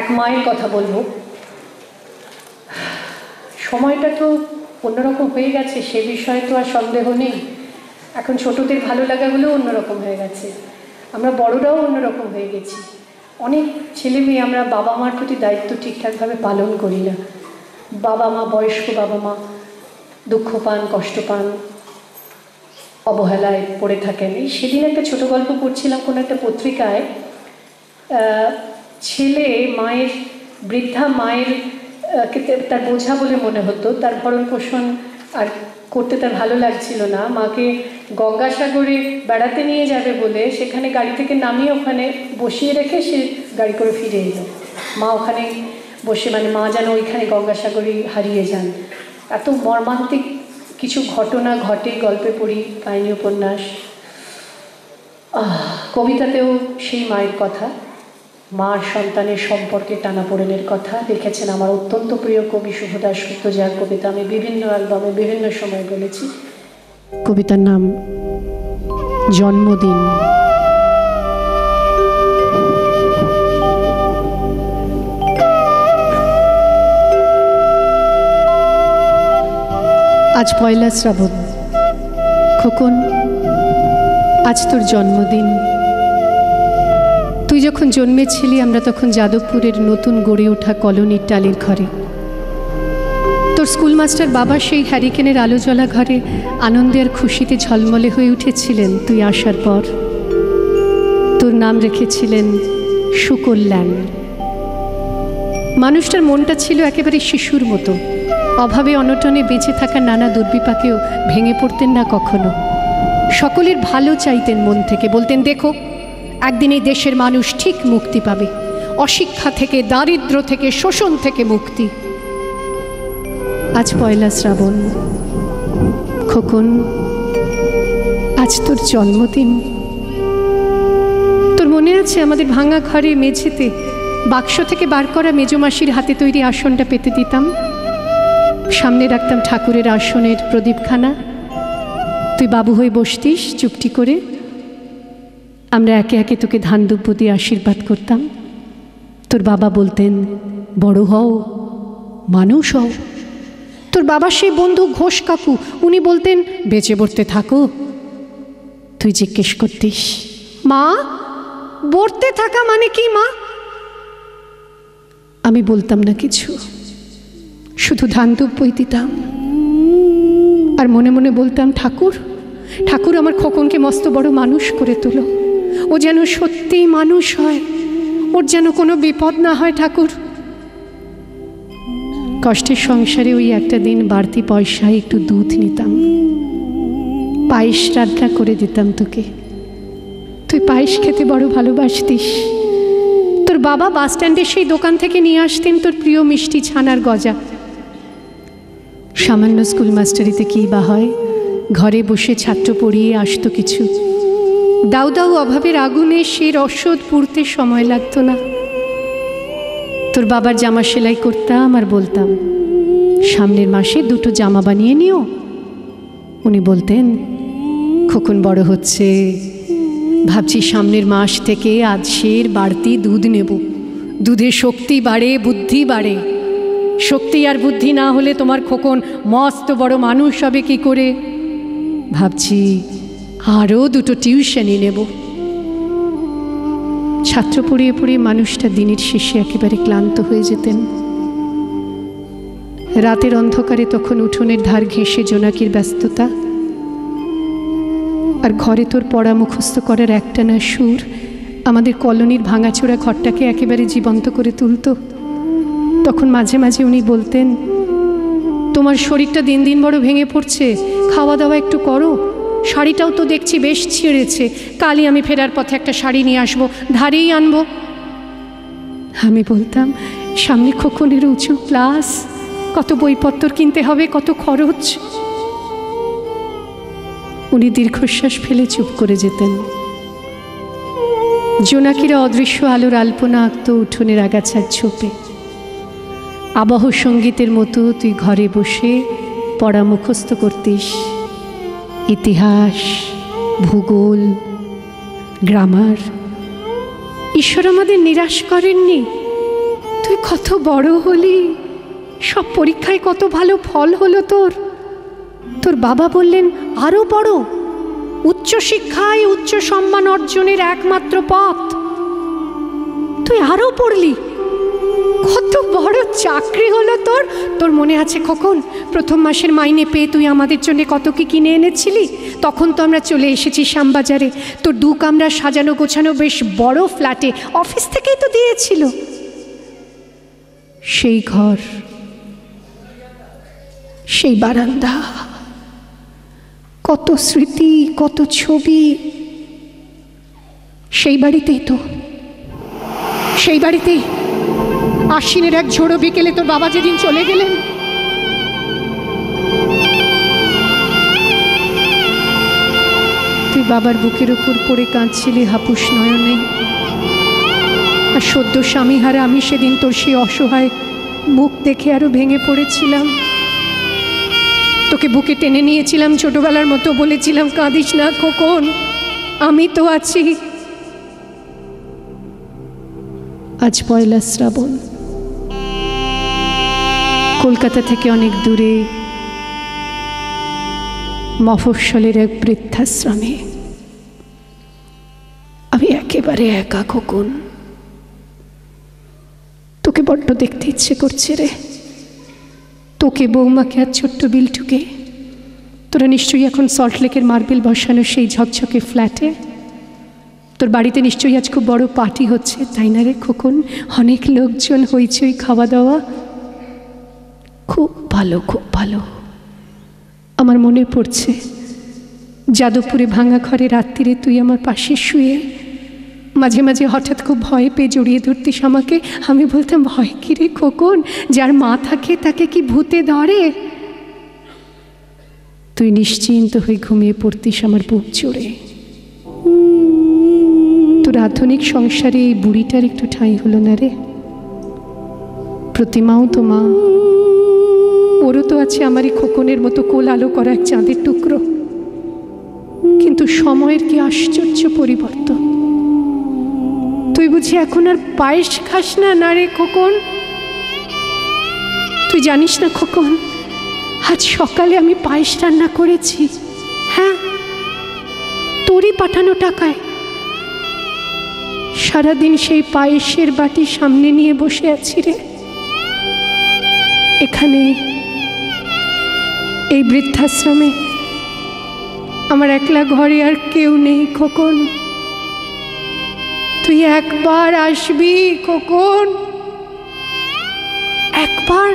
এক মায়ের কথা বলবো। সময়টা তো অন্যরকম হয়ে গেছে, সে বিষয়ে তো আর সন্দেহ নেই। এখন ছোটদের ভালো লাগাগুলো অন্যরকম হয়ে গেছে, আমরা বড়রাও অন্যরকম হয়ে গেছি। অনেক ছেলে মেয়ে আমরা বাবা মার প্রতি দায়িত্ব ঠিকঠাকভাবে পালন করি না। বাবা মা, বয়স্ক বাবা মা দুঃখ পান, কষ্ট পান, অবহেলায় পড়ে থাকেন। এই সেদিন একটা ছোট গল্প পড়ছিলাম কোনো একটা পত্রিকায়। ছেলে মায়ের, বৃদ্ধা মায়ের তার বোঝা বলে মনে হতো, তার ভরণ পোষণ আর করতে তার ভালো লাগছিল না। মাকে গঙ্গাসাগরে বেড়াতে নিয়ে যাবে বলে সেখানে গাড়ি থেকে নামিয়ে ওখানে বসিয়ে রেখে সে গাড়ি করে ফিরে এলো। মা ওখানে বসে, মানে মা যেন ওইখানে গঙ্গাসাগরে হারিয়ে যান। এত মর্মান্তিক কিছু ঘটনা ঘটে গল্পে পড়ি, কাহিনী উপন্যাস। কবিতাতেও সেই মায়ের কথা, মার সন্তানের সম্পর্কে টানাপোড়েনের কথা লিখেছেন আমার অত্যন্ত প্রিয় কবি শুভদা সত্য, যার কবিতা আমি বিভিন্ন অ্যালবামে বিভিন্ন সময় বলেছি। কবিতার নাম জন্মদিন। আজ পয়লা শ্রাবণ। খোকন, আজ তোর জন্মদিন। তুই যখন জন্মেছিলি আমরা তখন যাদবপুরের নতুন গড়ে ওঠা কলোনির টালির ঘরে। তোর স্কুল মাস্টার বাবা সেই হ্যারিকেনের আলো জ্বলা ঘরে আনন্দে আর খুশিতে ঝলমলে হয়ে উঠেছিলেন তুই আসার পর। তোর নাম রেখেছিলেন সুকল্যাণ। মানুষটার মনটা ছিল একেবারে শিশুর মতো, অভাবে অনটনে বেঁচে থাকা নানা দুর্বিপাকেও ভেঙে পড়তেন না কখনো। সকলের ভালো চাইতেন মন থেকে, বলতেন দেখো একদিন এই দেশের মানুষ ঠিক মুক্তি পাবে, অশিক্ষা থেকে, দারিদ্র্য থেকে, শোষণ থেকে মুক্তি। আজ পয়লা শ্রাবণ। খোকন, আজ তোর জন্মদিন। তোর মনে আছে আমাদের ভাঙা ঘরে মেঝেতে বাক্স থেকে বার করা মেজমাসির হাতে তৈরি আসনটা পেতে দিতাম, সামনে রাখতাম ঠাকুরের আসনের প্রদীপখানা, তুই বাবু হয়ে বসতিস চুপটি করে, আমরা একে একে তোকে ধান দুব্য দিয়ে আশীর্বাদ করতাম। তোর বাবা বলতেন বড় হও, মানুষ হও। তোর বাবা সেই বন্ধু ঘোষ কাকু, উনি বলতেন বেঁচে পড়তে থাকো। তুই জিজ্ঞেস করতিস মা বড়তে থাকা মানে কি মা? আমি বলতাম না কিছু, শুধু ধান দুব্বই দিতাম আর মনে মনে বলতাম ঠাকুর, ঠাকুর আমার খোকনকে মস্ত বড় মানুষ করে তোলো, ও যেন সত্যিই মানুষ হয়, ওর যেন কোনো বিপদ না হয় ঠাকুর। কষ্টের সংসারে ওই একটা দিন বাড়তি পয়সায় একটু দুধ নিতাম, পায়েস রান্না করে দিতাম তোকে। তুই পায়েস খেতে বড় ভালোবাসতিস। তোর বাবা বাস স্ট্যান্ডের সেই দোকান থেকে নিয়ে আসতেন তোর প্রিয় মিষ্টি ছানার গজা। সামান্য স্কুল মাস্টারিতে কী বা হয়, ঘরে বসে ছাত্র পড়িয়ে আসতো কিছু। দাউ দাউ অভাবের আগুনে সে রসদ পুড়তে সময় লাগতো না। তোর বাবার জামা সেলাই করতাম আর বলতাম সামনের মাসে 2টো জামা বানিয়ে নিও। উনি বলতেন খোকন বড় হচ্ছে, ভাবছি সামনের মাস থেকে আজ সের বাড়তি দুধ নেব, দুধে শক্তি বাড়ে, বুদ্ধি বাড়ে। শক্তি আর বুদ্ধি না হলে তোমার খোকন মস্ত বড় মানুষ হবে কি করে? ভাবছি আরও 2টো টিউশনই নেব। ছাত্র পড়িয়ে পড়িয়ে মানুষটা দিনের শেষে একেবারে ক্লান্ত হয়ে যেতেন। রাতের অন্ধকারে তখন উঠোনের ধার ঘেঁষে জোনাকির ব্যস্ততা, আর ঘরে তোর পড়া মুখস্থ করার একটানা সুর আমাদের কলোনির ভাঙাচোরা ঘরটাকে একেবারে জীবন্ত করে তুলত। তখন মাঝে মাঝে উনি বলতেন তোমার শরীরটা দিন দিন বড় ভেঙে পড়ছে, খাওয়া দাওয়া একটু করো, শাড়িটাও তো দেখছি বেশ ছিঁড়েছে, কালই আমি ফেরার পথে একটা শাড়ি নিয়ে আসবো, ধারেই আনবো। আমি বলতাম সামনে খোকনের উঁচু ক্লাস, কত বইপত্র কিনতে হবে, কত খরচ। উনি দীর্ঘশ্বাস ফেলে চুপ করে যেতেন। জোনাকিরা অদৃশ্য আলোর আলপনা আঁকত উঠোনের আগাছার ছোপে। আবহ সঙ্গীতের মতো তুই ঘরে বসে পড়া মুখস্থ করতিস, ইতিহাস, ভূগোল, গ্রামার। ঈশ্বর আমাদের নিরাশ করেননি, তুই কত বড় হলি, সব পরীক্ষায় কত ভালো ফল হলো তোর। তোর বাবা বললেন আরো বড়, উচ্চশিক্ষায় উচ্চ সম্মান অর্জনের একমাত্র পথ। তুই আরো পড়লি, কত বড় চাকরি হলো তোর। তোর মনে আছে খোকন, প্রথম মাসের মাইনে পেয়ে তুই আমাদের জন্য কত কি কিনে এনেছিলি? তখন তো আমরা চলে এসেছি শ্যামবাজারে, তোর 2 কামরা সাজানো গোছানো বেশ বড় ফ্ল্যাটে, অফিস থেকেই তো দিয়েছিল। সেই ঘর, সেই বারান্দা, কত স্মৃতি, কত ছবি। সেই বাড়িতেই তো, সেই বাড়িতেই আশ্বিনের এক ঝোড়ো বিকেলে তোর বাবা যেদিন চলে গেলেন, তুই বাবার বুকের উপর পড়ে কাঁদছিলি হাপুস নয়নে। আর সদ্য স্বামীহারা আমি সেদিন তোর সেই অসহায় মুখ দেখে আরো ভেঙে পড়েছিলাম। তোকে বুকে টেনে নিয়েছিলাম ছোটবেলার মতো, বলেছিলাম কাঁদিস না খোকন, আমি তো আছি। আজ 1 শ্রাবণ, কলকাতা থেকে অনেক দূরে মফস্বলের এক বৃদ্ধাশ্রমে আমি একেবারে একা খোকন। তোকে বড্ড দেখতে ইচ্ছে করছে রে, তোকে, বৌমাকে আর ছোট্ট বিল্টুকে। তোরা নিশ্চয়ই এখন সল্টলেকের মার্বেল বসানো সেই ঝকঝকে ফ্ল্যাটে। তোর বাড়িতে নিশ্চয়ই আজ খুব বড় পার্টি হচ্ছে, তাই না রে খোকন? অনেক লোকজন, হইচই, খাওয়া দাওয়া। খুব ভালো, খুব ভালো। আমার মনে পড়ছে যাদবপুরে ভাঙা ঘরে রাত্রিরে তুই আমার পাশে শুয়ে মাঝে মাঝে হঠাৎ খুব ভয় পেয়ে জড়িয়ে ধরতিস আমাকে। আমি বলতাম, ভয় কি রে খোকন, যার মা থাকে তাকে কি ভূতে ধরে? তুই নিশ্চিন্ত হয়ে ঘুমিয়ে পড়তিস আমার বুক জুড়ে। তোর আধুনিক সংসারে এই বুড়িটার একটু ঠাঁই হলো না রে। প্রতিমাও তো মা, ওরও তো আছে আমারই খোকনের মতো কোল আলো করা এক চাঁদের টুকরো। কিন্তু সময়ের কি আশ্চর্য পরিবর্তন। তুই বুঝি এখন আর পায়েস খাস না? না রে খোকন, তুই জানিস না খোকন, আজ সকালে আমি পায়েস রান্না করেছি। হ্যাঁ, তোরই পাঠানো টাকায়। সারাদিন সেই পায়েসের বাটি সামনে নিয়ে বসে আছি রে। এখানে এই বৃদ্ধাশ্রমে আমার একলা ঘরে আর কেউ নেই খোকন। তুই একবার আসবি খোকন, একবার।